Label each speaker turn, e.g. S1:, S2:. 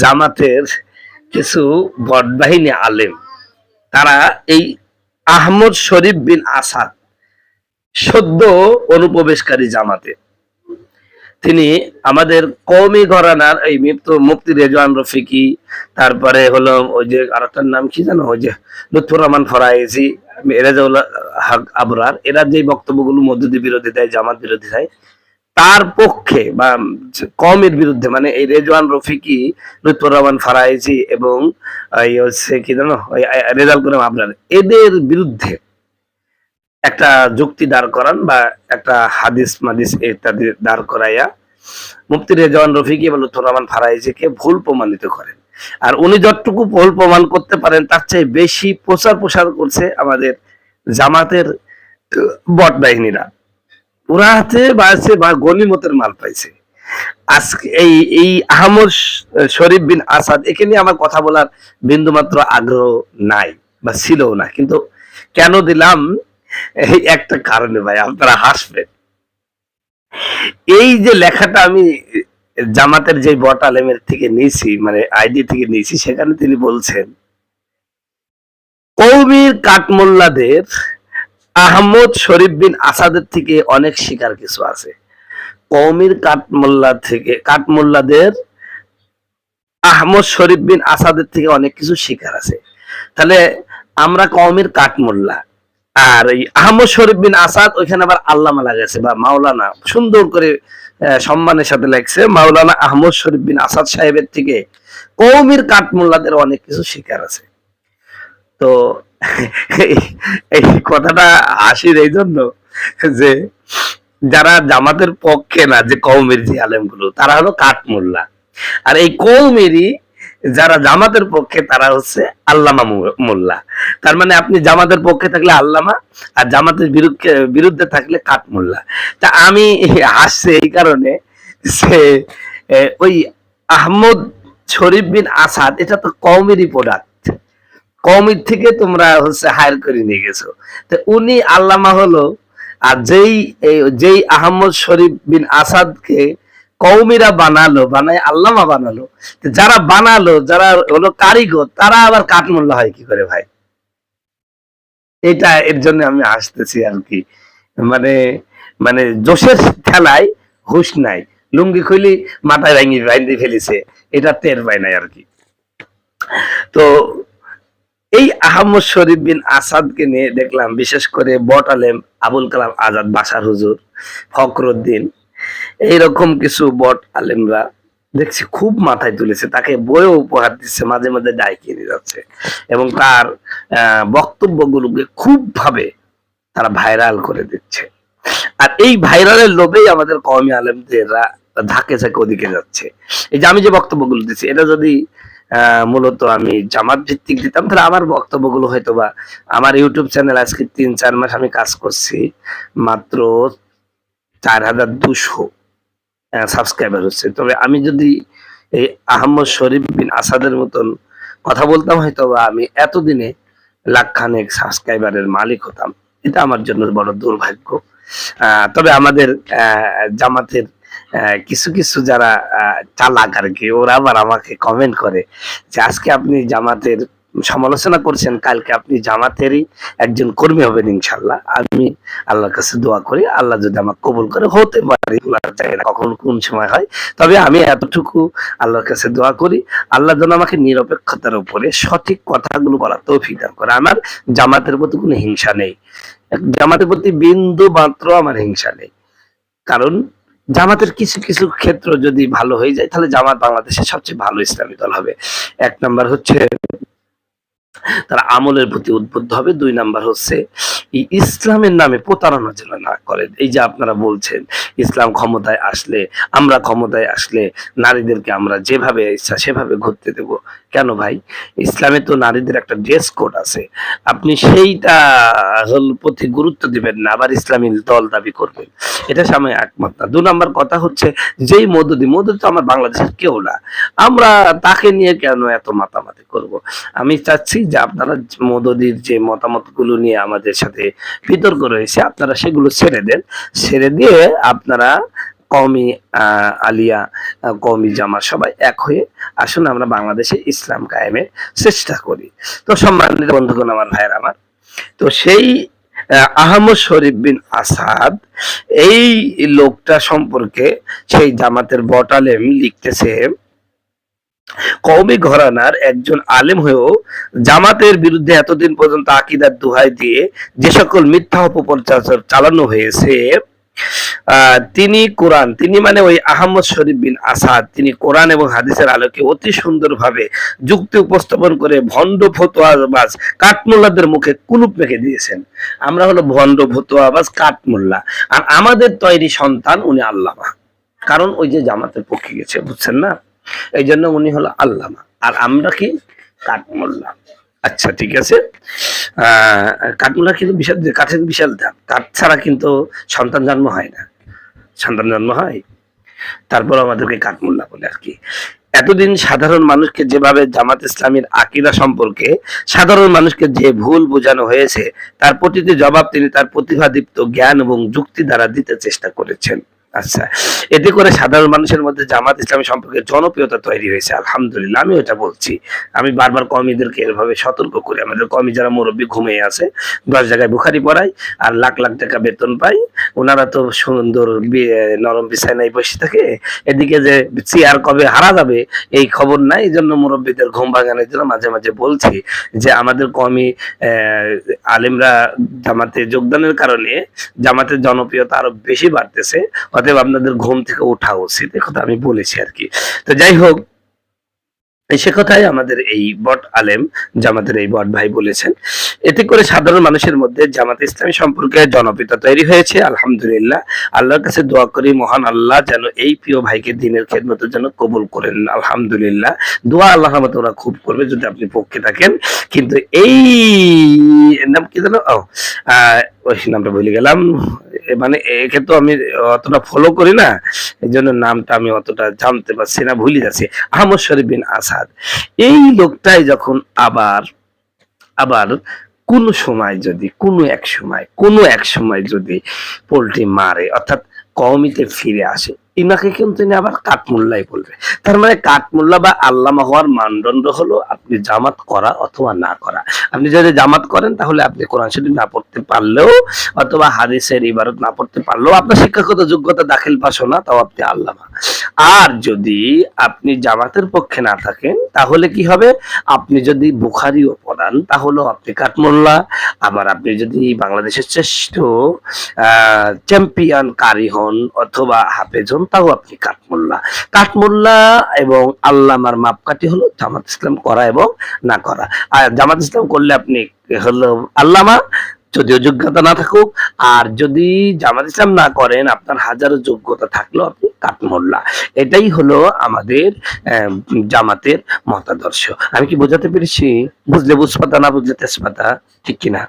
S1: জামাতের কিছু বটবাহিনী আলেম তারা এই আহমদ শরীফ বিন আসাদ সদ্য অনুপ্রবেশকারী জামাতে, তিনি আমাদের কওমি ঘরানার এই মুফতি রেজওয়ান রফিকি, তারপরে হলো ওই যে আরেকটার নাম কি জানো, ওই যে লুৎফর রহমান ফরাইজি, রেজাউল হক আবরার, এরা যে বক্তব্যগুলো মসজিদ বিরোধিতায়, জামাত বিরোধিতায়, তার পক্ষে বা কওমের বিরুদ্ধে, মানে এই রেজওয়ান রফিকি, লুৎফর রহমান ফরাইজি এবং এই হচ্ছে কি জানো ওই রেজাউল করিম আবরার, এদের বিরুদ্ধে একটা যুক্তি দাঁড় করান বা একটা হাদিস মাদিস ইত্যাদি দাঁড় করাইয়া মুফতি রেজওয়ান রফিকি এবং লুৎফর রহমান ফরাইজিকে ভুল প্রমাণিত করেন। আর উনি যতটুকু ভুল প্রমাণ করতে পারেন তার চেয়ে বেশি প্রচার করছে আমাদের জামাতের বট বাহিনীরা। ওরা হাতে বাড়ছে বা গনিমতের মাল পাইছে। আজকে এই আহমদ শরীফ বিন আসাদ, একে নিয়ে আমার কথা বলার বিন্দুমাত্র আগ্রহ নাই বা ছিল না, কিন্তু কেন দিলাম, এই একটা কারণে ভাই, আপনারা হাসবেন। এই যে লেখাটা আমি জামাতের যে বট আলেমের থেকে নিয়েছি, মানে আইডি থেকে নিয়েছি, সেখানে তিনি বলছেন কওমির কাঠমোল্লাদের আহমদ শরীফ বিন আসাদের থেকে অনেক শিকার কিছু আছে। কওমির কাঠমোল্লাদের আহমদ শরীফ বিন আসাদের থেকে অনেক কিছু শিকার আছে। তাহলে আমরা কওমির কাঠমোল্লা, আর এই আহমদ শরীফ বিন আসাদ ওইখানে আবার আল্লামা লাগাইছে বা মাওলানা, সুন্দর করে সম্মানের সাথে লাগছে, মাওলানা আহমদ শরীফ বিন আসাদ সাহেবের থেকে কওমির কাঠমোল্লাদের অনেক কিছু শিকার আছে। তো এই কথাটা হাসির এই জন্য যে যারা জামাতের পক্ষে না, যে কওমের যে আলেমগুলো, তারা হলো কাঠমোল্লা, আর এই কওমেরই যারা জামাতের পক্ষে তারা হচ্ছে আল্লামা মোল্লা। তার মানে আপনি জামাতের পক্ষে থাকলে আল্লামা, আর জামাতের বিরুদ্ধে থাকলে কাঠমোল্লা। তা আমি হাসছি এই কারণে যে ওই আহমদ শরীফ বিন আসাদ, এটা তো কওমেরই প্রোডাক্ট, কওমির থেকে তোমরা হচ্ছে হায়ার করে নিয়ে গেছো। তো উনি আল্লামা হলো, আর যেই আহমদ শরীফ বিন আসাদকে কওমিরা বানায় আল্লামা বানালো, যারা বানালো, যারা হলো কারিগর, তারা আবার কাঠমোল্লা হয় কি করে ভাই? এটা এর জন্য আমি আসতেছি আর কি, মানে মানে জোশের ঠেলায় হুশ নাই, লুঙ্গি খুলি মাথায় ভাঙি ফেলেছে, এটা টের পায় নাই আর কি। তো এই আহমদ শরীফ বিন আসাদকে নিয়ে দেখলাম বিশেষ করে বট আলেম আবুল কালাম আজাদ বাশার হুজুর, ফখরুদ্দিন, এইরকম কিছু বট আলেমরা দেখছি খুব মাথায় তুলেছে, তাকে বইও উপহার দিচ্ছে, মাঝে মাঝে ডাইকে নিয়ে যাচ্ছে, এবং তার বক্তব্যগুলোকে খুব ভাবে তারা ভাইরাল করে দিচ্ছে। আর এই ভাইরালের লোভেই আমাদের কওমি আলেমদেররা ধাকে ধাকে ওদিকে যাচ্ছে। এই যে আমি যে বক্তব্যগুলো দিচ্ছি, এটা যদি মূলত আমি জামাত ভিত্তিক দিতাম, তাহলে আমার বক্তব্যগুলো হয়তো বা, আমার ইউটিউব চ্যানেল আজকে 3-4 মাস আমি কাজ করছি, মাত্র 4200 সাবস্ক্রাইবার হচ্ছে। তবে আমি যদি এই আহমদ শরীফ বিন আসাদের মতন কথা বলতাম, হয়তো বা আমি এতদিনে লাখখানেক সাবস্ক্রাইবারের মালিক হতাম। এটা আমার জন্য বড় দুর্ভাগ্য। তবে আমাদের জামাতের কিছু কিছু যারা চালাক আর কি, ওরা আবার আমাকে কমেন্ট করে যে আজকে আপনি জামাতের সমালোচনা করছেন, কালকে আপনি জামাতেরই একজন কর্মী হবেন ইনশাল্লাহ। আমি আল্লাহর কাছে দোয়া করি, আল্লাহ যদি আমাকে কবুল করে, হতে পারে, কখন কোন সময় হয়, তবে আমি এতটুকু আল্লাহর কাছে দোয়া করি, আল্লাহ যেন আমাকে নিরপেক্ষতার উপরে সঠিক কথাগুলো বলার তৌফিক দান করে। আমার জামাতের প্রতি কোনো হিংসা নেই, জামাতের প্রতি বিন্দু মাত্র আমার হিংসা নেই, কারণ জামাতের কিছু কিছু ক্ষেত্র যদি ভালো হয়ে যায়, তাহলে জামাত বাংলাদেশের সবচেয়ে ভালো ইসলামী দল হবে। 1 নাম্বার হচ্ছে তারা আমলের প্রতি উদ্বুদ্ধ হবে, 2 নাম্বার হচ্ছে এই ইসলামের নামে প্রতারণা যেন না করে। এই যে আপনারা বলছেন ইসলাম ক্ষমতায় আসলে, আমরা ক্ষমতায় আসলে নারীদেরকে আমরা যেভাবে ইচ্ছা সেভাবে ঘুরতে দেব, কেন ভাই? ইসলামে তো নারীদের একটা ড্রেস কোড আছে, আপনি সেইটা প্রতি গুরুত্ব দিবেন না, আবার ইসলামী দল দাবি করবেন, এটা সময় একমত না। 2 নাম্বার কথা হচ্ছে, যেই মদুদি তো আমার বাংলাদেশের কেউ না, আমরা তাকে নিয়ে কেন এত মাতামাতি করব? আমি চাচ্ছি যে আপনারা মদুদির যে মতামত গুলো নিয়ে আমাদের সাথে বিতর্ক রয়েছে, আপনারা সেগুলো ছেড়ে দেন, ছেড়ে দিয়ে আপনারা কওমি আলিয়া, কওমি জামাত সবাই এক হয়ে আসুন আমরা বাংলাদেশে ইসলাম কায়েমের চেষ্টা করি। তো সম্মানিত বন্ধুগণ, আমার ভাইয়ের আমার, তো সেই আহমদ শরীফ বিন আসাদ এই লোকটা সম্পর্কে সেই জামাতের বট আলেম লিখতেছে, কওমি ঘরানার একজন আলেম হয়েও জামাতের বিরুদ্ধে এতদিন পর্যন্ত আকীদার দোহাই দিয়ে যে সকল মিথ্যা অপপ্রচার চালানো হয়েছে, তিনি মানে ওই আহমদ শরীফ বিন আসাদ, তিনি কোরআন এবং হাদিসের আলোকে অতি সুন্দরভাবে যুক্তি উপস্থাপন করে ভণ্ড ফতোয়াবাজ কাঠমোল্লাদের মুখে কুলুপ মেখে দিয়েছেন। আমরা হলো ভণ্ড ফতোয়াবাজ কাঠমোল্লা, আর আমাদের তৈরি সন্তান উনি আল্লামা, কারণ ওই যে জামাতের পক্ষে গেছে, বুঝছেন না, এই জন্য উনি হলো আল্লামা আর আমরা কি কাঠমোল্লা। আচ্ছা ঠিক আছে, কাঠমোল্লা কিন্তু বিশাল, কাঠের বিশাল দাম, কাঠ ছাড়া কিন্তু সন্তান জন্ম হয় না, সন্তান জন্ম হয়, তারপর আমাদেরকে কাঠমোল্লা বলে আর কি। এতদিন সাধারণ মানুষকে যেভাবে জামাত ইসলামীর আকীদা সম্পর্কে সাধারণ মানুষকে যে ভুল বোঝানো হয়েছে, তার প্রতিটি জবাব তিনি তার প্রতিভাদীপ্ত জ্ঞান এবং যুক্তি দ্বারা দিতে চেষ্টা করেছেন। আচ্ছা, এতে করে সাধারণ মানুষের মধ্যে জামাত ইসলামী সম্পর্কে জনপ্রিয়তা তৈরি হয়েছে, আলহামদুলিল্লাহ। আমি ওটা বলছি, আমি বারবার কওমিদেরকে এভাবে সতর্ক করি। আমাদের কওমি যারা মুরব্বী ঘুমিয়ে আছে, 10 জায়গায় বুখারি পড়াই আর লাখ লাখ টাকা বেতন পাই, ওনারা তো সুন্দর নরম বিছানায় বসে থাকে, এদিকে যে চেয়ার কবে হারা যাবে এই খবর নাই। এই জন্য মুরব্বীদের ঘুম ভাঙানোর জন্য মাঝে মাঝে বলছি যে আমাদের কওমি আলেমরা জামাতে যোগদানের কারণে জামাতের জনপ্রিয়তা আরো বেশি বাড়তেছে, অতএব আপনাদের ঘুম থেকে ওঠা উচিত, এ কথা আমি বলেছি আর কি। তো যাই হোক, সে কথাই আমাদের এই বট আলেম, জামাতের এই বট ভাই বলেছেন, এতে করে সাধারণ মানুষের মধ্যে জামাত ইসলামী সম্পর্কে জনপ্রিয়তা তৈরি হয়েছে, আলহামদুলিল্লাহ। আল্লাহর কাছে দোয়া করি মহান আল্লাহ যেন এই প্রিয় ভাইকে দিনের খেদমতের জন্য কবুল করেন, আলহামদুলিল্লাহ। দোয়া আল্লাহ ওরা খুব করবে যদি আপনি পক্ষে থাকেন। কিন্তু এই নাম কি জানো, ওই নামটা ভুলে গেলাম, মানে একে তো আমি অতটা ফলো করি না, এই জন্য নামটা আমি অতটা জানতে পারছি না, ভুলে যাচ্ছি। আহমদ শরীফ বিন আসাদ এই লোকটাই যখন আবার আবার কোন সময় যদি কোনো এক সময় যদি পোল্ট্রি মারে, অর্থাৎ কওমিতে ফিরে আসে, ইনাকে কিন্তু আবার কাঠমোল্লাই বলবে। তার মানে কাঠমোল্লা বা আল্লামা হওয়ার মানদণ্ড হলো আপনি জামাত করা অথবা না করা। আপনি যদি জামাত করেন তাহলে আপনি কোরআন শরীফ না পড়তে পারলেও অথবা হাদিসের ইবারত না পড়তে পারলেও, আপনার শিক্ষাগত যোগ্যতা দাখিল পাস না, তাও আপনি আল্লামা। আর যদি আপনি জামাতের পক্ষে না থাকেন তাহলে কি হবে, আপনি যদি বুখারিও পড়ান তাহলেও আপনি কাঠমোল্লা। আবার আপনি যদি বাংলাদেশের শ্রেষ্ঠ চ্যাম্পিয়ন কারি হন অথবা হাফেজ হন, তাও আপনি কাঠমোল্লা। কাঠমোল্লা এবং আল্লামার মাপকাঠি হলো জামাত ইসলাম করা এবং না করা। আর জামাত ইসলাম করলে আপনি হলো আল্লামা, যদিও যোগ্যতা না থাকুক। আর যদি জামাত ইসলাম না করেন, আপনার হাজারো যোগ্যতা থাকলেও আপনি কাঠমোল্লা। এটাই হলো আমাদের জামাতের মতাদর্শ। আমি কি বোঝাতে পেরেছি? বুঝলে বুঝপাতা, না বুঝলে তেজপাতা, ঠিক কিনা?